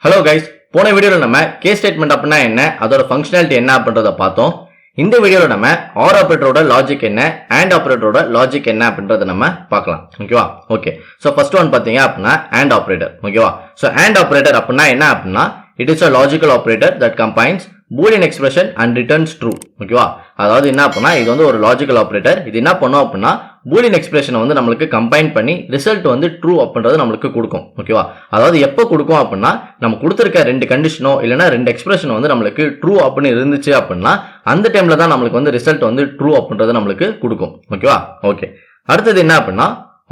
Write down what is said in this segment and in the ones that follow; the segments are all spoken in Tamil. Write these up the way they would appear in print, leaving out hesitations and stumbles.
ஹலோ கைஸ், போன வீடியோவில் நம்ம கேஸ் ஸ்டேட்மெண்ட் அப்படின்னா என்ன, அதோட ஃபங்க்ஷனாலிட்டி என்ன அப்படின்றத பார்த்தோம். இந்த வீடியோவில் நம்ம ஆர் ஆபரேட்டரோட லாஜிக் என்ன, அண்ட் ஆபரேட்டரோட லாஜிக் என்ன அப்படின்றத நம்ம பார்க்கலாம். ஓகேவா? ஓகே. ஸோ ஃபர்ஸ்ட் ஒன் பார்த்தீங்க அப்படின்னா அண்ட் ஆபரேட்டர். ஓகேவா? ஸோ அண்ட் ஆபரேட்டர் அப்படின்னா என்ன அப்படின்னா it is a logical operator that combines Boolean expression and returns true. ஓகேவா? அதாவது என்ன அப்படின்னா இது வந்து ஒரு லாஜிக்கல் ஆபரேட்டர். இது என்ன பண்ணும் அப்படின்னா பூலியன் எக்ஸ்பிரஷனை வந்து நம்மளுக்கு கம்பைன் பண்ணி ரிசல்ட் வந்து ட்ரூ அப்படின்றது நம்மளுக்கு கொடுக்கும். ஓகேவா? அதாவது எப்போ கொடுக்கும் அப்படின்னா நம்ம கொடுத்துருக்க ரெண்டு கண்டிஷனோ இல்லைன்னா ரெண்டு எக்ஸ்பிரஷன் வந்து நம்மளுக்கு ட்ரூ அப்படின்னு இருந்துச்சு அப்படின்னா அந்த டைம்ல தான் நம்மளுக்கு வந்து ரிசல்ட் வந்து ட்ரூ அப்படின்றது நம்மளுக்கு கொடுக்கும். ஓகேவா? ஓகே. அடுத்தது என்ன அப்படின்னா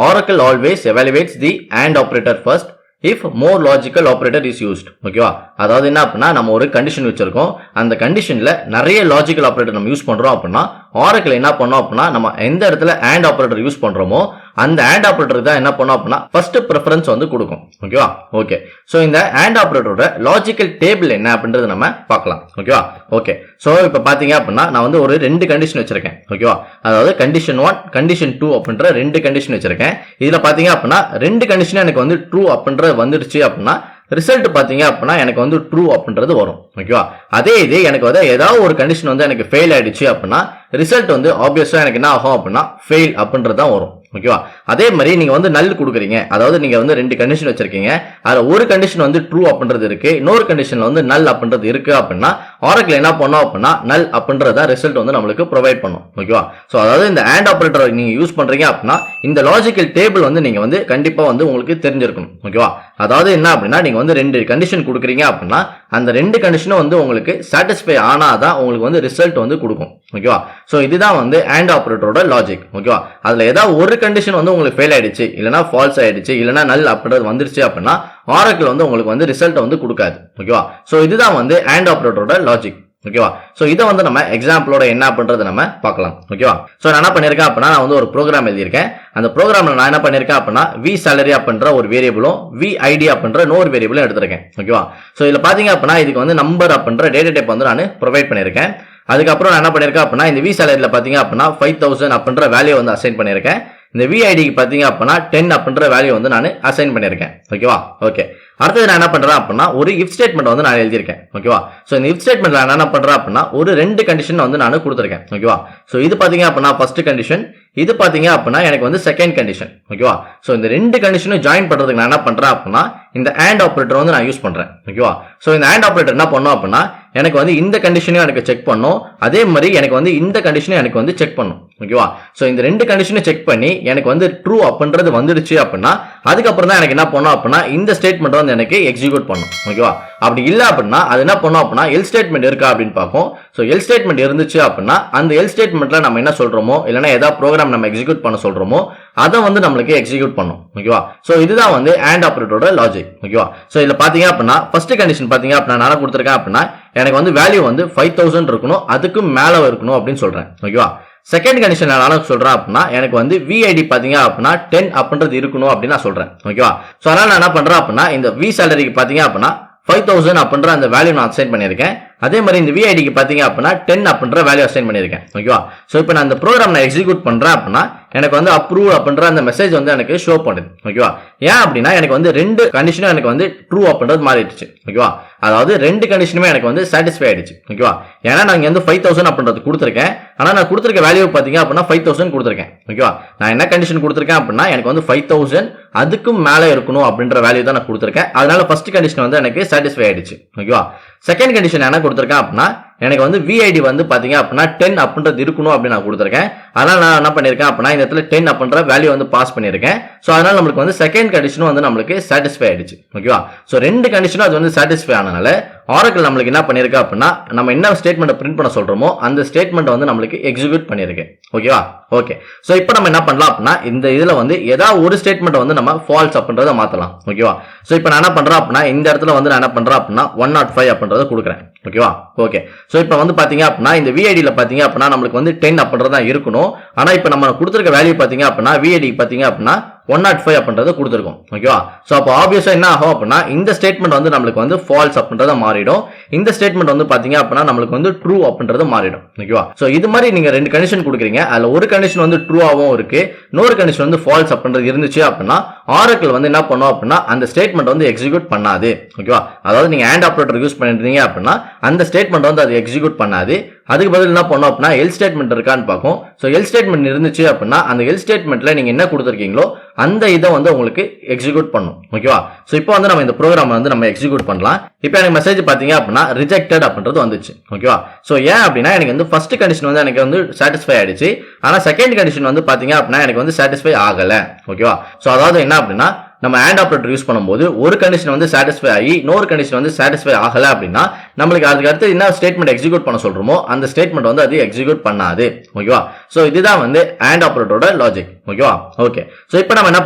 Oracle always evaluates the AND operator first if more logical operator is used. ஓகேவா? அதாவது என்ன அப்படின்னா நம்ம ஒரு கண்டிஷன் வச்சிருக்கோம், அந்த கண்டிஷன்ல நிறைய லாஜிக்கல் ஆபரேட்டர் நம்ம யூஸ் பண்றோம் அப்படின்னா Oracle என்ன பண்ணோம் அப்படின்னா நம்ம எந்த இடத்துல AND ஆபரேட்டர் யூஸ் பண்றோமோ அந்த AND ஆபரேட்டருக்கு தான் என்ன பண்ணோம் அப்படின்னா ஃபர்ஸ்ட் ப்ரிஃபரன்ஸ் வந்து கொடுக்கும். ஓகேவா? ஓகே. சோ இந்த AND ஆபரேட்டரோட லாஜிக்கல் டேபிள் என்ன அப்படின்றது நம்ம பார்க்கலாம். ஓகேவா? ஓகே. சோ இப்போ பாத்தீங்க அப்படின்னா நான் வந்து ஒரு ரெண்டு கண்டிஷன் வச்சிருக்கேன். ஓகேவா? அதாவது கண்டிஷன் 1 கண்டிஷன் 2 அப்படின்ற ரெண்டு கண்டிஷன் வச்சிருக்கேன். இதுல பாத்தீங்க அப்படின்னா ரெண்டு கண்டிஷன் எனக்கு வந்து ட்ரூ அப்படின்றது வந்துடுச்சு அப்படின்னா ரிசல்ட் பாத்தீங்க அப்படின்னா எனக்கு வந்து ட்ரூ அப்படின்றது வரும். ஓகேவா? அதே இது எனக்கு வந்து ஏதாவது ஒரு கண்டிஷன் வந்து எனக்கு ஃபெயில் ஆயிடுச்சு அப்படின்னா ரிசல்ட் வந்து ஆப்வியஸா எனக்கு என்ன ஆகும் அப்படின்னா ஃபெயில் அப்படின்றது தான் வரும். ஓகேவா? அதே மாதிரி நீங்க வந்து நல் கொடுக்குறீங்க, அதாவது நீங்க வந்து ரெண்டு கண்டிஷன் வச்சிருக்கீங்க, அதுல ஒரு கண்டிஷன் வந்து ட்ரூ அப்படின்றது இருக்கு, இன்னொரு கண்டிஷன்ல வந்து நல் அப்படின்றது இருக்கு அப்படின்னா Oracle என்ன பண்ணும் அப்படின்னா நல் அப்படின்றத ரிசல்ட் வந்து நம்மளுக்கு ப்ரொவைட் பண்ணும். ஓகேவா? சோ அதாவது இந்த AND ஆபரேட்டர் நீங்க யூஸ் பண்றீங்க அப்படின்னா இந்த லாஜிக்கல் டேபிள் வந்து நீங்க வந்து கண்டிப்பா வந்து உங்களுக்கு தெரிஞ்சிருக்கணும். ஓகேவா? அதாவது என்ன அப்படின்னா நீங்க வந்து ரெண்டு கண்டிஷன் கொடுக்குறீங்க அப்படின்னா அந்த ரெண்டு கண்டிஷனும் வந்து உங்களுக்கு சாட்டிஸ்ஃபை ஆனாதான் உங்களுக்கு வந்து ரிசல்ட் வந்து கொடுக்கும். ஓகேவா? சோ இதுதான் வந்து AND ஆபரேட்டரோட லாஜிக். ஓகேவா? அதுல ஏதாவது ஒரு கண்டிஷன் வந்து உங்களுக்கு ஃபெயில் ஆயிடுச்சு இல்லனா ஃபால்ஸ் ஆயிடுச்சு இல்லனா நல் அப்படின்றது வந்துருச்சு அப்படின்னா Oracle வந்து உங்களுக்கு வந்து ரிசல்ட் வந்து கொடுக்காது. ஓகேவா? சோ இதுதான் வந்து AND ஆபரேட்டரோட லாஜிக். ஓகேவா? சோ இத வந்து நம்ம எக்ஸாம்பிளோட என்ன பண்றது நம்ம பார்க்கலாம். ஓகேவா? சோ நான் என்ன பண்ணிருக்கேன் அப்படின்னா நான் வந்து ஒரு ப்ரோக்ராம் எழுதியிருக்கேன். அந்த ப்ரோக்ராம்ல நான் என்ன பண்ணிருக்கேன் அப்படின்னா வி salary அப்படின்ற ஒரு வேரியபிளும் வி ஐடி அப்படின்ற இன்னொரு வேரியபிளும் எடுத்திருக்கேன். ஓகேவா? சோ இதுல பாத்தீங்க அப்படின்னா இதுக்கு வந்து நம்பர் அப்படின்ற டேட்டா டைப் வந்து நான் ப்ரொவைட் பண்ணிருக்கேன். அதுக்கப்புறம் நான் என்ன பண்ணிருக்கேன் அப்படின்னா இந்த வி salary பாத்தீங்க அப்படின்னா 5000 அப்படின்ற வேல்யூ வந்து அசைன் பண்ணிருக்கேன். இந்த விஐடிக்கு பாத்தீங்க அப்படின்னா 10 அப்படின்ற வேல்யூ வந்து நான் அசைன் பண்ணிருக்கேன். ஓகேவா? ஓகே. அடுத்தது நான் என்ன பண்றேன் அப்படின்னா ஒரு இஃப் ஸ்டேட்மெண்ட் வந்து நான் எழுதியிருக்கேன். ஓகேவா? சோ இந்த இஃப் ஸ்டேட்மெண்ட்ல நான் என்ன பண்றேன் அப்படின்னா ஒரு ரெண்டு கண்டிஷன் வந்து நான் கொடுத்திருக்கேன். ஓகேவா? சோ இது பாத்தீங்க அப்படின்னா ஃபர்ஸ்ட் கண்டிஷன், இது பாத்தீங்க அப்படின்னா எனக்கு வந்து செகண்ட் கண்டிஷன். ஓகேவா? சோ இந்த ரெண்டு கண்டிஷனும் ஜாயின் பண்றதுக்கு நான் என்ன பண்றேன் அப்படின்னா இந்த AND ஆபரேட்டர் வந்து நான் யூஸ் பண்றேன். ஓகேவா? சோ இந்த AND ஆபரேட்டர் என்ன பண்ணும் அப்படின்னா எனக்கு வந்து இந்த கண்டிஷனையும் எனக்கு செக் பண்ணும், அதே மாதிரி எனக்கு வந்து இந்த கண்டிஷனையும் எனக்கு வந்து செக் பண்ணும். ஓகேவா? சோ இந்த ரெண்டு கண்டிஷனையும் செக் பண்ணி எனக்கு வந்து ட்ரூ அப்படின்றது வந்துடுச்சு அப்படின்னா அதுக்கப்புறம் தான் எனக்கு என்ன பண்ணும் அப்படின்னா இந்த ஸ்டேட்மெண்ட் வந்து எனக்கு எக்ஸிக்யூட் பண்ணும். ஓகேவா? அப்படி இல்ல அப்படின்னா அது என்ன பண்ணும் அப்படின்னா எல் ஸ்டேட்மெண்ட் இருக்கா அப்படின்னு பார்க்கும். சோ எல் ஸ்டேட்மெண்ட் இருந்துச்சு அப்படின்னா அந்த எல் ஸ்டேட்மெண்ட்ல நம்ம என்ன சொல்றோமோ இல்லனா ஏதாவது ப்ரோக்ராம் நம்ம எக்ஸிக்யூட் பண்ண சொல்றோமோ அதை வந்து நம்மளுக்கு எக்ஸிக்யூட் பண்ணும். ஓகேவா? சோ இதுதான் வந்து AND ஆபரேட்டரோட லாஜிக். ஓகேவா? சோ இதுல பாத்தீங்க அப்படின்னா ஃபர்ஸ்ட் கண்டிஷன் பாத்தீங்க அப்படின்னா நான் கொடுத்திருக்கேன் அப்படின்னா எனக்கு வந்து வேல்யூ வந்து 5000 இருக்கணும், அதுக்கு மேல இருக்கணும் அப்படின்னு சொல்றேன். ஓகேவா? செகண்ட் கண்டிஷன் நான் சொல்றேன் அப்படின்னா எனக்கு வந்து விஐடி பாத்தீங்க அப்படின்னா 10 அப்படின்றது இருக்கணும் அப்படின்னு நான் சொல்றேன். ஓகேவா? சோ அதனால நான் என்ன பண்றேன் அப்படின்னா இந்த வி சாலரிக்கு பாத்தீங்க அப்படின்னா 5000 அப்படின்ற அந்த வேல்யூ நான் அசைன் பண்ணிருக்கேன். அதே மாதிரி இந்த விஐடிக்கு பாத்தீங்க அப்படின்னா 10 அப்படின்ற வேல்யூ அசைன் பண்ணிருக்கேன். ஓகேவா? சோ இப்போ நான் இந்த ப்ரோக்ராம் நான் எக்ஸிக்யூட் பண்றேன் அப்படின்னா எனக்கு வந்து அப்ரூவ் அப்படின்ற அந்த மெசேஜ் வந்து எனக்கு ஷோ பண்ணுது. ஓகேவா? ஏன் அப்படின்னா எனக்கு வந்து ரெண்டு கண்டிஷனும் எனக்கு வந்து ட்ரூ அப்படின்றது மாறிடுச்சு. ஓகேவா? அதாவது ரெண்டு கண்டிஷனுமே எனக்கு வந்து சாட்டிஸ்ஃபை ஆயிடுச்சு. ஓகேவா? ஏன்னா நான் இங்க வந்து 5000 அப்படின்றது கொடுத்திருக்கேன், ஆனா நான் கொடுத்திருக்க வேல்யூ பாத்தீங்க அப்படின்னா 5000 கொடுத்திருக்கேன். ஓகேவா? நான் என்ன கண்டிஷன் கொடுத்திருக்கேன் அப்படின்னா எனக்கு வந்து 5000 அதுக்கும் மேல இருக்கணும் அப்படின்ற வேல்யூ தான் நான் கொடுத்திருக்கேன். அதனால ஃபர்ஸ்ட் கண்டிஷன் வந்து எனக்கு சாட்டிஸ்ஃபை ஆயிடுச்சு. ஓகேவா? செகண்ட் கண்டிஷன் என்ன கொடுத்திருக்கேன் அப்படின்னா எனக்கு வந்து விஐடி வந்து பாத்தீங்க அப்படின்னா 10 அப்படின்றது இருக்கணும் அப்படின்னு நான் கொடுத்திருக்கேன். அதனால நான் என்ன பண்ணிருக்கேன் அப்படின்னா இந்த இடத்துல 10 அப்படின்ற வேல்யூ வந்து பாஸ் பண்ணிருக்கேன். சோ அதனால நம்மளுக்கு வந்து செகண்ட் கண்டிஷனும் வந்து நம்மளுக்கு சாட்டிஸ்ஃபை ஆயிடுச்சு. ஓகேவா? சோ ரெண்டு கண்டிஷனும் அது வந்து சாட்டிஸ்ஃபை ஆனனால Oracle நம்மளுக்கு என்ன பண்ணிருக்கா அப்படின்னா நம்ம என்ன ஸ்டேட்மெண்ட் பிரிண்ட் பண்ண சொல்றோமோ அந்த ஸ்டேட்மெண்ட் வந்து நம்மளுக்கு எக்ஸிக்யூட் பண்ணிருக்கு. ஓகேவா? ஓகே. சோ இப்போ நம்ம என்ன பண்ணலாம் அப்படின்னா இந்த இதுல வந்து ஏதாவது ஒரு ஸ்டேட்மெண்ட் வந்து நம்ம ஃபால்ஸ் அப்படின்றத மாத்தலாம். ஓகேவா? சோ இப்போ நான் என்ன பண்றேன் அப்படின்னா இந்த இடத்துல வந்து நான் என்ன பண்றேன் அப்படின்னா 105 அப்படின்றத கொடுக்குறேன். ஓகேவா? ஓகே. சோ இப்போ வந்து பாத்தீங்க அப்படின்னா இந்த விஐடில பாத்தீங்க அப்படின்னா நம்மளுக்கு வந்து 10 அப்படின்றதா இருக்கணும், ஆனா இப்போ நம்ம கொடுத்திருக்க வேல்யூ பாத்தீங்க அப்படின்னா விஐடி பாத்தீங்க அப்படின்னா 105 அப்படின்றது கொடுத்துருக்கோம். ஓகேவா? சோ அப்போ ஆப்வியஸா என்ன ஆகும் அப்படின்னா இந்த ஸ்டேட்மெண்ட் வந்து நம்மளுக்கு வந்து ஃபால்ஸ் அப்படின்றத மாறிடும். இந்த ஸ்டேட்மெண்ட் வந்து பாத்தீங்க அப்படின்னா நம்மளுக்கு வந்து ட்ரூ அப்படின்றது மாறிடும். ஓகேவா? சோ இது மாதிரி நீங்க ரெண்டு கண்டிஷன் கொடுக்குறீங்க. அதுல ஒரு கண்டிஷன் வந்து ட்ரூவாவும் இருக்கு, இன்னொரு கண்டிஷன் வந்து ஃபால்ஸ் அப்படின்றது இருந்துச்சு அப்படின்னா ஆரக்கிள் வந்து என்ன பண்ணும் அப்படின்னா அந்த ஸ்டேட்மெண்ட் வந்து எக்ஸிக்யூட் பண்ணாது. ஓகேவா? அதாவது நீங்க AND ஆபரேட்டர் யூஸ் பண்ணிருந்தீங்க அப்படின்னா அந்த ஸ்டேட்மெண்ட் வந்து அது எக்ஸிக்யூட் பண்ணாது. அதுக்கு பதில் என்ன பண்ணும் அப்படின்னா எல் ஸ்டேட்மெண்ட் இருக்கான்னு பார்க்கும். ஸோ எல் ஸ்டேட்மெண்ட் இருந்துச்சு அப்படின்னா அந்த எல் ஸ்டேட்மெண்ட்ல நீங்க என்ன கொடுத்துருக்கீங்களோ அந்த இதை வந்து உங்களுக்கு எக்ஸிக்யூட் பண்ணும். ஓகேவா? ஸோ இப்போ வந்து நம்ம இந்த ப்ரோக்ராம் வந்து நம்ம எக்ஸிக்யூட் பண்ணலாம். இப்போ எனக்கு மெசேஜ் பாத்தீங்க அப்படின்னா ரிஜெக்டட் அப்படின்றது வந்துச்சு. ஓகேவா? ஸோ ஏன் அப்படின்னா எனக்கு வந்து ஃபர்ஸ்ட் கண்டிஷன் வந்து எனக்கு வந்து சாட்டிஸ்ஃபை ஆயிடுச்சு, ஆனா செகண்ட் கண்டிஷன் வந்து பாத்தீங்க அப்படின்னா எனக்கு வந்து சாட்டிஸ்ஃபை ஆகல. ஓகேவா? ஸோ அதாவது என்ன அப்படின்னா நம்ம AND ஆபரேட்டர் யூஸ் பண்ணும்போது ஒரு கண்டிஷன் வந்து சாட்டிஸ்ஃபை ஆகி இன்னொரு கண்டிஷன் வந்து சாட்டிஸ்ஃபை ஆகல அப்படின்னா நம்மளுக்கு அதுக்கு அடுத்து என்ன ஸ்டேட்மெண்ட் எக்ஸிக்யூட் பண்ண சொல்றோமோ அந்த ஸ்டேட்மெண்ட் வந்து அது எக்ஸிக்யூட் பண்ணாது. ஓகேவா? சோ இதுதான் வந்து AND ஆபரேட்டரோட லாஜிக். ஓகேவா? ஓகே. சோ இப்போ நம்ம என்ன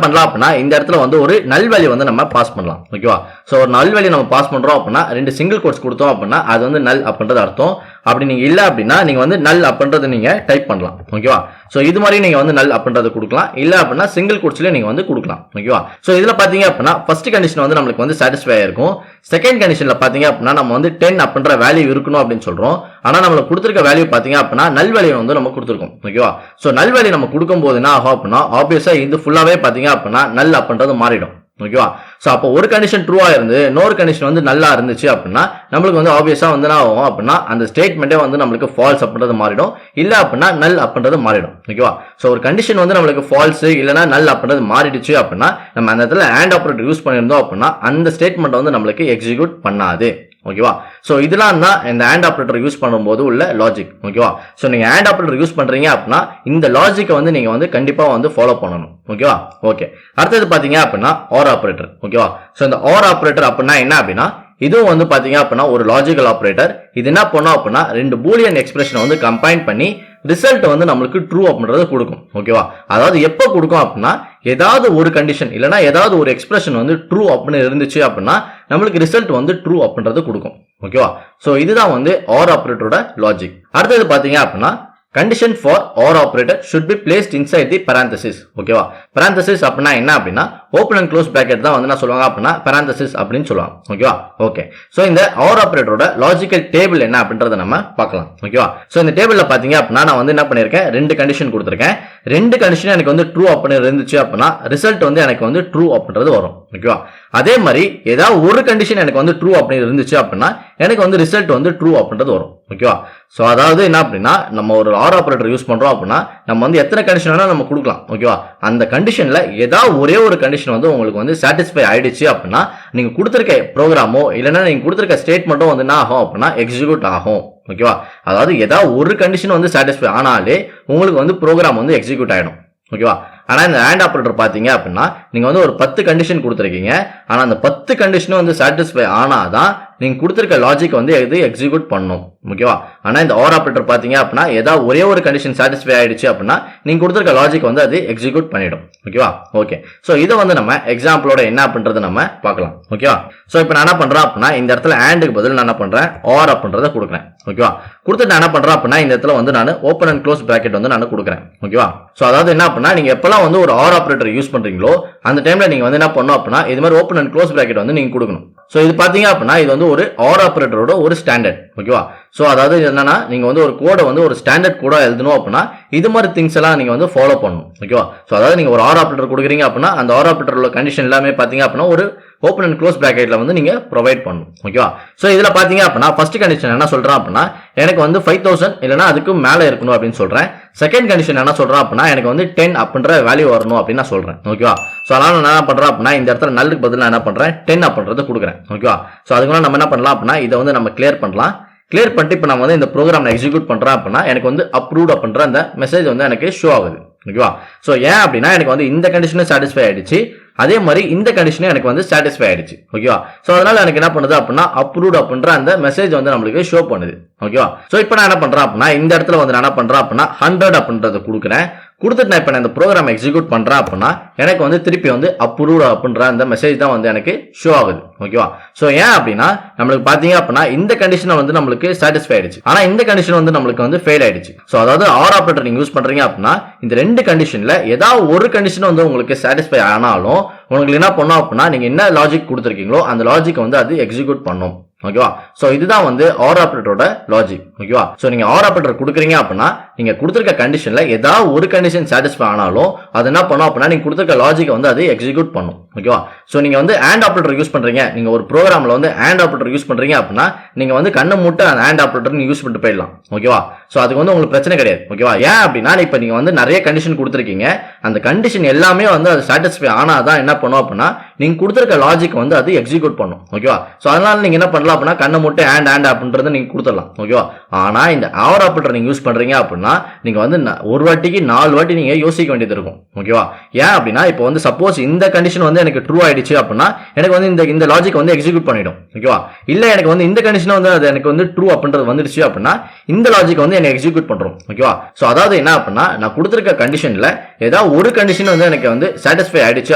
பண்ணலாம் அப்படின்னா இந்த இடத்துல வந்து ஒரு நல் வேல்யூ வந்து நம்ம பாஸ் பண்ணலாம். ஓகேவா? சோ ஒரு நல் வேல்யூ நம்ம பாஸ் பண்றோம் அப்படின்னா ரெண்டு சிங்கிள் கோட்ஸ் கொடுத்தோம் அப்படின்னா அது வந்து நல் அப்படின்றது அர்த்தம். அப்படி நீங்க இல்ல அப்படின்னா நீங்க வந்து நல் அப்படின்றது நீங்க டைப் பண்ணலாம். ஓகேவா? சோ இது மாதிரி நீங்க வந்து நல் அப்படின்றது கொடுக்கலாம், இல்ல அப்படின்னா சிங்கிள் கோட்ஸ்ல நீங்க வந்து கொடுக்கலாம். ஓகேவா? சோ இதுல பாத்தீங்க அப்படின்னா ஃபர்ஸ்ட் கண்டிஷன் வந்து நமக்கு வந்து சாட்டிஸ்ஃபை ஆயிருக்கும். செகண்ட் கண்டிஷன்ல பாத்தீங்க அப்படின்னா நம்ம வந்து 10 அப்படின்ற வேல்யூ இருக்கணும் அப்படின்னு சொல்றோம். ஆனா நம்மளுக்கு கொடுத்திருக்க வேல்யூ பாத்தீங்க அப்படின்னா நல் வேல்யூ வந்து நம்ம கொடுத்திருக்கோம். ஓகேவா? சோ நல் வேல்யூ நம்ம கொடுக்கும்போது என்ன ஆகும் அப்படின்னா ஆப்வியஸா இது ஃபுல்லாவே பாத்தீங்க அப்படின்னா நல் அப்படின்றது மாறிடும். ஓகேவா? சோ அப்போ ஒரு கண்டிஷன் ட்ரூவா இருந்து இன்னொரு கண்டிஷன் வந்து நல்லா இருந்துச்சு அப்படின்னா நம்மளுக்கு வந்து ஆப்வியஸா வந்து என்ன ஆகும் அப்படின்னா அந்த ஸ்டேட்மெண்டே வந்து நம்மளுக்கு ஃபால்ஸ் அப்படின்றது மாறிடும், இல்ல அப்படின்னா நல் அப்படின்றது மாறிடும். ஓகேவா? சோ ஒரு கண்டிஷன் வந்து நம்மளுக்கு ஃபால்ஸ் இல்லனா நல் அப்படின்றது மாறிடுச்சு அப்படின்னா நம்ம அந்த இடத்துல AND ஆபரேட்டர் யூஸ் பண்ணிருந்தோம் அப்படின்னா அந்த ஸ்டேட்மெண்ட் வந்து நம்மளுக்கு எக்ஸிக்யூட் பண்ணாது. ஓகேவா? சோ இதெல்லாம் தான் இந்த AND ஆபரேட்டர் யூஸ் பண்ணும்போது உள்ள லாஜிக். ஓகேவா? சோ நீங்க AND ஆபரேட்டர் யூஸ் பண்றீங்க அப்படின்னா இந்த லாஜிக்கை வந்து நீங்க வந்து கண்டிப்பா வந்து ஃபாலோ பண்ணணும். ஓகேவா? ஓகே. அடுத்தது பாத்தீங்க அப்படின்னா OR ஆபரேட்டர். ஓகேவா? சோ இந்த OR ஆபரேட்டர் அப்படின்னா என்ன அப்படின்னா இதுவும் வந்து பாத்தீங்க அப்படின்னா ஒரு லாஜிக்கல் ஆபரேட்டர். இது என்ன பண்ணும் அப்படின்னா ரெண்டு பூலியன் எக்ஸ்பிரஷன் வந்து கம்பைன் பண்ணி ரிசல்ட் வந்து நம்மளுக்கு ட்ரூ அப்படின்றது கொடுக்கும். ஓகேவா? அதாவது எப்ப கொடுக்கும் அப்படின்னா ஏதாவது ஒரு கண்டிஷன் இல்லனா ஏதாவது ஒரு எக்ஸ்பிரஷன் வந்து ட்ரூ அப்படின்னு இருந்துச்சு அப்படின்னா நம்மளுக்கு ரிசல்ட் வந்து ட்ரூ அப்படின்றது கொடுக்கும். ஓகேவா? சோ இதுதான் வந்து OR ஆபரேட்டரோட லாஜிக். அடுத்தது பாத்தீங்க அப்படின்னா condition for OR operator should be placed inside the parenthesis. ஓகேவா? parenthesis அப்படின்னா என்ன அப்படின்னா ஓபன் அண்ட் க்ளோஸ் பிராக்கெட் தான் வந்து என்ன சொல்லுவாங்க அப்படின்னா parenthesis அப்படின்னு சொல்லுவாங்க. ஓகேவா? ஓகே. சோ இந்த OR ஆபரேட்டரோட லாஜிக்கல் டேபிள் என்ன அப்படின்றத நம்ம பார்க்கலாம். ஓகேவா? சோ இந்த டேபிள்ல பாத்தீங்க அப்படின்னா நான் வந்து என்ன பண்ணிருக்கேன் ரெண்டு கண்டிஷன் கொடுத்திருக்கேன். ரெண்டு கண்டிஷன் எனக்கு வந்து ட்ரூ அப்படின்னு இருந்துச்சு அப்படின்னா ரிசல்ட் வந்து எனக்கு வந்து ட்ரூ அப்படின்றது வரும். ஓகேவா? அதே மாதிரி ஏதாவது ஒரு கண்டிஷன் எனக்கு வந்து ட்ரூ அப்படின்னு இருந்துச்சு அப்படின்னா எனக்கு வந்து ரிசல்ட் வந்து ட்ரூ அப்படின்றது வரும். ஓகேவா? சோ அதாவது என்ன அப்படின்னா நம்ம ஒரு OR ஆபரேட்டர் யூஸ் பண்றோம் அப்படின்னா நம்ம வந்து எத்தனை கண்டிஷன் வேணா நம்ம கொடுக்கலாம். ஓகேவா? அந்த கண்டிஷன்ல ஏதாவது ஒரே ஒரு கண்டிஷன் வந்து உங்களுக்கு வந்து சாட்டிஸ்ஃபை ஆயிடுச்சு அப்படின்னா நீங்க கொடுத்திருக்க ப்ரோக்ராமோ இல்லனா நீங்க கொடுத்திருக்க ஸ்டேட்மெண்ட்டோ வந்து என்ன ஆகும் அப்படின்னா எக்ஸிக்யூட் ஆகும். ஓகேவா? அதாவது ஏதாவது ஒரு கண்டிஷன் வந்து சாட்டிஸ்ஃபை ஆனாலே உங்களுக்கு வந்து ப்ரோக்ராம் வந்து எக்ஸிக்யூட் ஆயிடும். ஓகேவா? ஆனா இந்த AND ஆபரேட்டர் பாத்தீங்க அப்படின்னா நீங்க வந்து ஒரு 10 கண்டிஷன் கொடுத்திருக்கீங்க, ஆனா அந்த 10 கண்டிஷனும் வந்து சாட்டிஸ்ஃபை ஆனாதான் நீங்க கொடுத்திருக்க லாஜிக் வந்து எது எக்ஸிக்யூட் பண்ணும். ஓகேவா? ஆனா இந்த OR ஆபரேட்டர் பாத்தீங்க அப்படின்னா ஏதாவது ஒரே ஒரு கண்டிஷன் சாட்டிஸ்ஃபை ஆயிடுச்சு அப்படின்னா நீங்க கொடுத்திருக்க லாஜிக் வந்து அது எக்ஸிக்யூட் பண்ணிடும். ஓகேவா? ஓகே. சோ இதை வந்து நம்ம எக்ஸாம்பிளோட என்ன பண்றது நம்ம பார்க்கலாம். ஓகேவா? சோ இப்போ நான் என்ன பண்றேன் அப்படின்னா இந்த இடத்துல ANDக்கு பதில் நான் என்ன பண்றேன் OR அப்படின்றத கொடுக்குறேன். ஓகேவா? கொடுத்துட்டு நான் என்ன பண்றேன் அப்படின்னா இந்த இடத்துல வந்து நான் ஓபன் அண்ட் க்ளோஸ் பிராக்கெட் வந்து நான் கொடுக்குறேன். ஓகேவா? சோ அதாவது என்ன அப்படின்னா நீங்க எப்பெல்லாம் வந்து ஒரு OR ஆபரேட்டர் யூஸ் பண்றீங்களோ அந்த டைம்ல நீங்க வந்து என்ன பண்ணணும் அப்படின்னா இது மாதிரி ஓபன் அண்ட் க்ளோஸ் பிராக்கெட் வந்து நீங்க கொடுக்கணும். சோ இது பாத்தீங்க அப்படின்னா இது வந்து ஒரு OR ஆபரேட்டரோட ஒரு ஸ்டாண்டர்ட். ஓகேவா? சோ அதாவது என்னன்னா நீங்க வந்து ஒரு கோடை வந்து ஒரு ஸ்டாண்டர்ட் கோடா எழுதணும் அப்படின்னா இது மாதிரி திங்ஸ் எல்லாம் நீங்க வந்து ஃபாலோ பண்ணணும். ஓகேவா? சோ அதாவது நீங்க ஒரு OR ஆபரேட்டர் கொடுக்குறீங்க அப்படின்னா அந்த OR ஆபரேட்டரோட கண்டிஷன் எல்லாமே பாத்தீங்க அப்படின்னா ஒரு ஓபன் அண்ட் க்ளோஸ் பிராக்கெட்ல வந்து நீங்க ப்ரொவைட் பண்ணணும். ஓகேவா? சோ இதுல பாத்தீங்க அப்படின்னா ஃபர்ஸ்ட் கண்டிஷன் என்ன சொல்றேன் அப்படின்னா எனக்கு வந்து 5000 இல்லனா அதுக்கு மேல இருக்கணும் அப்படின்னு சொல்றேன். செகண்ட் கண்டிஷன் என்ன சொல்றேன் அப்படின்னா எனக்கு வந்து 10 அப்படின்ற வேல்யூ வரணும் அப்படின்னு நான் சொல்றேன். ஓகேவா? சோ அதனால நான் என்ன பண்றேன் அப்படின்னா இந்த இடத்துல நல்லுக்கு பதிலா நான் என்ன பண்றேன் 10 அப்படின்றத கொடுக்குறேன். ஓகேவா? சோ அதுக்கு நம்ம என்ன பண்ணலாம் அப்படின்னா இதை வந்து நம்ம கிளியர் பண்ணலாம். கிளியர் பண்ணிட்டு இப்போ நான் வந்து இந்த ப்ரோக்ராம் எக்ஸிக்யூட் பண்றேன் அப்படின்னா எனக்கு வந்து அப்ரூவ்ட் அப்படின்ற அந்த மெசேஜ் வந்து எனக்கு ஷோ ஆகுது. ஓகேவா? சோ ஏன் அப்படின்னா எனக்கு வந்து இந்த கண்டிஷனும் சாட்டிஸ்ஃபை ஆயிடுச்சு, அதே மாதிரி இந்த கண்டிஷனும் எனக்கு வந்து சாட்டிஸ்ஃபை ஆயிடுச்சு. ஓகேவா? சோ அதனால எனக்கு என்ன பண்ணுது அப்படின்னா அப்ரூவ்ட் அப்படின்ற அந்த மெசேஜ் வந்து நம்மளுக்கு ஷோ பண்ணுது. ஓகேவா? சோ இப்போ நான் என்ன பண்றேன் அப்படின்னா இந்த இடத்துல வந்து நான் என்ன பண்றேன் அப்படின்னா 100 அப்படின்றத கொடுக்குறேன். கொடுத்துட்டு நான் இப்போ இந்த ப்ரோக்ராம் எக்ஸிக்யூட் பண்றேன் அப்படின்னா எனக்கு வந்து திருப்பி வந்து அப்ரூவ்ட் அப்படின்ற அந்த மெசேஜ் தான் வந்து எனக்கு ஷோ ஆகுது. ஓகேவா? சோ ஏன் அப்படின்னா நம்மளுக்கு பாத்தீங்க அப்படின்னா இந்த கண்டிஷன் வந்து நம்மளுக்கு சாட்டிஸ்ஃபை ஆயிடுச்சு, ஆனா இந்த கண்டிஷன் வந்து நம்மளுக்கு வந்து ஃபெயில் ஆயிடுச்சு. சோ அதாவது OR ஆபரேட்டர் நீங்க யூஸ் பண்றீங்க அப்படின்னா இந்த ரெண்டு கண்டிஷன்ல ஏதாவது ஒரு கண்டிஷன் வந்து உங்களுக்கு சாட்டிஸ்ஃபை ஆனாலும் உங்களுக்கு என்ன பண்ணும் அப்படின்னா நீங்க என்ன லாஜிக் கொடுத்துருக்கீங்களோ அந்த லாஜிக் வந்து அது எக்ஸிக்யூட் பண்ணும். ஓகேவா? சோ இதுதான் வந்து ஆர் ஆபரேட்டரோட லாஜிக். ஓகேவா? சோ நீங்க ஆர் ஆபரேட்டர் கொடுக்குறீங்க அப்படின்னா நீங்க கொடுத்திருக்க கண்டிஷன்ல ஏதாவது ஒரு கண்டிஷன் சாட்டிஸ்ஃபை ஆனாலும் அது என்ன பண்ணும் அப்படின்னா நீங்க கொடுத்திருக்க லாஜிக் வந்து அது எக்ஸிக்யூட் பண்ணும். ஓகேவா? சோ நீங்க வந்து AND ஆபரேட்டர் யூஸ் பண்றீங்க, நீங்க ஒரு ப்ரோக்ராம்ல வந்து AND ஆபரேட்டர் யூஸ் பண்றீங்க அப்படின்னா நீங்க வந்து கண்ணை மூட்டு அந்த AND ஆபரேட்டர் நீங்க யூஸ் பண்ணிட்டு போயிடலாம். ஓகேவா? சோ அதுக்கு வந்து உங்களுக்கு பிரச்சனை கிடையாது. ஓகேவா? ஏன் அப்படின்னா இப்ப நீங்க வந்து நிறைய கண்டிஷன் கொடுத்திருக்கீங்க, அந்த கண்டிஷன் எல்லாமே வந்து அது சாட்டிஸ்ஃபை ஆனாதான் என்ன பண்ணும் அப்படின்னா நீங்க கொடுத்திருக்க லாஜிக் வந்து அது எக்ஸிக்யூட் பண்ணும். ஓகேவா? சோ அதனால நீங்க என்ன பண்ணலாம் அப்படின்னா கண்ணை மூட்டு AND அப்படின்றத நீங்க கொடுத்துடலாம். ஓகேவா? ஆனா இந்த ஆர் ஆபரேட்டர் நீங்க யூஸ் பண்றீங்க அப்படின்னா நீங்க வந்து ஒரு வாட்டிக்கு 4 வாட்டி நீங்க யோசிக்க வேண்டியது இருக்கும். ஓகேவா? ஏன் அப்படின்னா இப்போ வந்து சப்போஸ் இந்த கண்டிஷன் வந்து எனக்கு ட்ரூ ஆயிடுச்சு அப்படின்னா எனக்கு வந்து இந்த லாஜிக் வந்து எக்ஸிக்யூட் பண்ணிடும். ஓகேவா? இல்ல எனக்கு வந்து இந்த கண்டிஷன் வந்து அது எனக்கு வந்து ட்ரூ அப்படின்றது வந்துடுச்சு அப்படின்னா இந்த லாஜிக் வந்து எனக்கு எக்ஸிக்யூட் பண்றோம். ஓகேவா? சோ அதாவது என்ன அப்படின்னா நான் கொடுத்திருக்க கண்டிஷன்ல ஏதாவது ஒரு கண்டிஷன் வந்து எனக்கு வந்து சாட்டிஸ்ஃபை ஆயிடுச்சு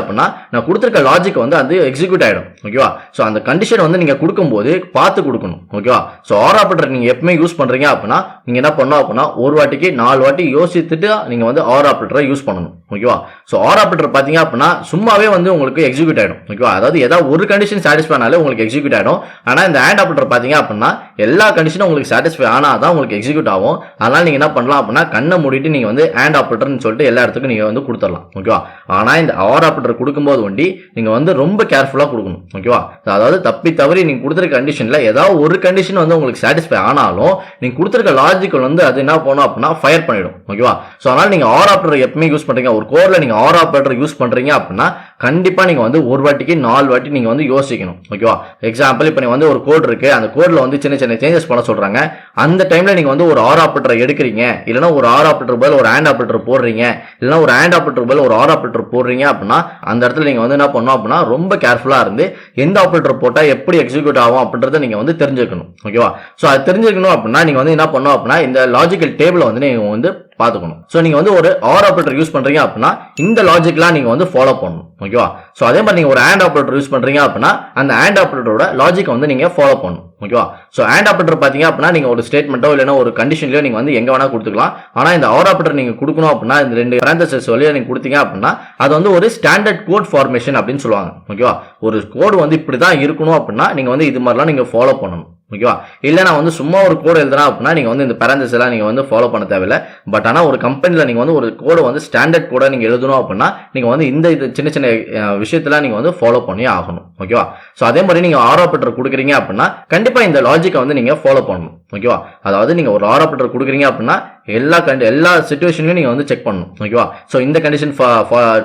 அப்படின்னா நான் கொடுத்திருக்க லாஜிக் வந்து அது எக்ஸிக்யூட் ஆயிடும். ஓகேவா? சோ அந்த கண்டிஷன் வந்து நீங்க கொடுக்கும்போது பார்த்து கொடுக்கணும். ஓகேவா? சோ ஆர் ஆபரேட்டர் நீங்க எப்பவுமே யூஸ் பண்றீங்க அப்படின்னா நீங்க என்ன பண்ணணும் அப்படின்னா ஒரு வாட்டிக்கு 4 வாட்டி யோசித்துட்டு நீங்க வந்து ஆர் ஆபரேட்டரை யூஸ் பண்ணணும். ஓகேவா? சோ ஆர் ஆபரேட்டர் பாத்தீங்க அப்படின்னா சும்மாவே வந்து உங்களுக்கு எக்ஸிக்யூட் ஆயிடும். ஓகேவா? அதாவது ஏதாவது ஒரு கண்டிஷன் சாட்டிஸ்ஃபை ஆனாலே உங்களுக்கு எக்ஸிக்யூட் ஆயிடும். ஆனா இந்த AND ஆபரேட்டர் பாத்தீங்க அப்படின்னா எல்லா கண்டிஷனும் உங்களுக்கு சாட்டிஸ்ஃபை ஆனாதான் உங்களுக்கு எக்ஸிக்யூட் ஆகும். அதனால நீங்க என்ன பண்ணலாம் அப்படின்னா கண்ணை மூடிட்டு நீங்க வந்து AND ஆபரேட்டர்னு சொல்லிட்டு எல்லா இடத்துக்கும் நீங்க வந்து கொடுத்துடலாம். ஓகேவா? ஆனா இந்த ஆர் ஆபரேட்டர் கொடுக்கும்போது ஒண்டி நீங்க வந்து ரொம்ப கேர்ஃபுல்லா கொடுக்கணும். ஓகேவா? அதாவது தப்பி தவறி நீங்க கொடுத்திருக்க கண்டிஷன்ல ஏதாவது ஒரு கண்டிஷன் வந்து உங்களுக்கு சாட்டிஸ்ஃபை ஆனாலும் நீங்க கொடுத்திருக்க லாஜிக் வந்து அது என்ன பண்ணும் அப்படின்னா ஃபயர் பண்ணிடும். ஓகேவா? சோ அதனால நீங்க ஆர் ஆபரேட்டர் எப்பவுமே யூஸ் பண்றீங்க, ஒரு கோட்ல நீங்க ஆர் ஆபரேட்டர் யூஸ் பண்றீங்க அப்படின்னா கண்டிப்பா நீங்க வந்து ஒரு வாட்டிக்கு 4 வாட்டி நீங்க வந்து யோசிக்கணும். ஓகேவா? எக்ஸாம்பிள் இப்ப நீங்க வந்து ஒரு கோட் இருக்கு, அந்த கோட்ல வந்து சின்ன சின்ன சேஞ்சஸ் பண்ண சொல்றாங்க. அந்த டைம்ல நீங்க வந்து ஒரு ஆர் ஆபரேட்டர் எடுக்கிறீங்க, இல்லனா ஒரு ஆர் ஆபரேட்டர் பதில் ஒரு AND ஆபரேட்டர் போடுறீங்க, இல்லனா ஒரு AND ஆபரேட்டர் பதில் ஒரு ஆர் ஆபரேட்டர் போடுறீங்க அப்படின்னா அந்த இடத்துல நீங்க வந்து என்ன பண்ணணும் அப்படின்னா ரொம்ப கேர்ஃபுல்லா இருந்து எந்த ஆபரேட்டர் போட்டா எப்படி எக்ஸிக்யூட் ஆகும் அப்படின்றத நீங்க வந்து தெரிஞ்சுக்கணும். ஓகேவா? சோ அது தெரிஞ்சுக்கணும் அப்படின்னா நீங்க வந்து என்ன பண்ணணும் அப்படின்னா இந்த லாஜிக்கல் டேபிள வந்து நீங்க வந்து பாத்துக்கணும். சோ நீங்க வந்து ஒரு ஆர் ஆபரேட்டர் யூஸ் பண்றீங்க அப்படின்னா இந்த லாஜிக்லாம் நீங்க வந்து ஃபாலோ பண்ணணும். ஓகேவா? சோ அதே மாதிரி நீங்க ஒரு AND ஆபரேட்டர் யூஸ் பண்றீங்க அப்படின்னா அந்த AND ஆபரேட்டரோட லாஜிக் வந்து நீங்க ஃபாலோ பண்ணணும். ஓகேவா? சோ AND ஆபரேட்டர் பாத்தீங்க அப்படின்னா நீங்க ஒரு ஸ்டேட்மெண்ட்டோ இல்லனா ஒரு கண்டிஷன்லயோ நீங்க வந்து எங்க வேணா கொடுத்துக்கலாம். ஆனா இந்த ஆர் ஆபரேட்டர் நீங்க கொடுக்கணும் அப்படின்னா இந்த ரெண்டு parentheses வழியா நீங்க கொடுத்தீங்க அப்படின்னா அது வந்து ஒரு ஸ்டாண்டர்ட் கோட் ஃபார்மேஷன் அப்படின்னு சொல்லுவாங்க. ஓகேவா? ஒரு கோட் வந்து இப்படிதான் இருக்கணும் அப்படின்னா நீங்க வந்து இது மாதிரிலாம் நீங்க ஃபாலோ பண்ணணும். ஓகேவா? இல்ல நான் வந்து சும்மா ஒரு கோட் எழுதுறேன் அப்படின்னா நீங்க வந்து இந்த parentheses எல்லாம் நீங்க வந்து ஃபாலோ பண்ண தேவையில்லை. பட் ஆனா ஒரு கம்பெனில நீங்க வந்து ஒரு கோட் வந்து ஸ்டாண்டர்ட் கோடா நீங்க எழுதணும் அப்படின்னா நீங்க வந்து இந்த சின்ன சின்ன விஷயத்தெல்லாம் நீங்க வந்து ஃபாலோ பண்ணி ஆகணும். ஓகேவா? சோ அதே மாதிரி நீங்க ஆர் ஆபரேட்டர் கொடுக்குறீங்க அப்படின்னா கண்டிப்பா இந்த லாஜிக்கை வந்து நீங்க ஃபாலோ பண்ணணும். ஓகேவா? அதாவது நீங்க ஒரு ஆர் ஆபரேட்டர் கொடுக்குறீங்க அப்படின்னா எல்லா சிச்சுவேஷன்லயும் நீங்க வந்து செக் பண்ணணும். ஓகேவா? சோ இந்த கண்டிஷன்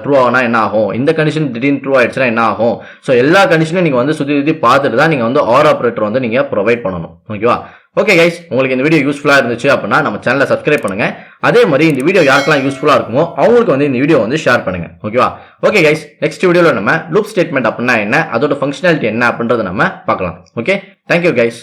ட்ரூ ஆனா என்ன ஆகும், இந்த கண்டிஷன் திடீர்னு ட்ரூ ஆயிடுச்சுன்னா என்ன ஆகும், சோ எல்லா கண்டிஷனும் நீங்க வந்து சுத்தி பார்த்துட்டு தான் நீங்க வந்து ஆர் ஆபரேட்டர் வந்து நீங்க ப்ரொவைட் பண்ணணும். ஓகேவா? ஓகே கைஸ், உங்களுக்கு இந்த வீடியோ யூஸ்ஃபுல்லா இருந்துச்சு அப்படின்னா நம்ம சேனலை சப்ஸ்கிரைப் பண்ணுங்க. அதே மாதிரி இந்த வீடியோ யாருக்கெல்லாம் யூஸ்ஃபுல்லா இருக்குமோ அவங்களுக்கு வந்து இந்த வீடியோ வந்து ஷேர் பண்ணுங்க. ஓகேவா? ஓகே கைஸ், நெக்ஸ்ட் வீடியோல நம்ம லூப் ஸ்டேட்மெண்ட் அப்படின்னா என்ன, அதோட ஃபங்க்ஷனாலிட்டி என்ன அப்படின்றத நம்ம பார்க்கலாம். Okay, thank you guys.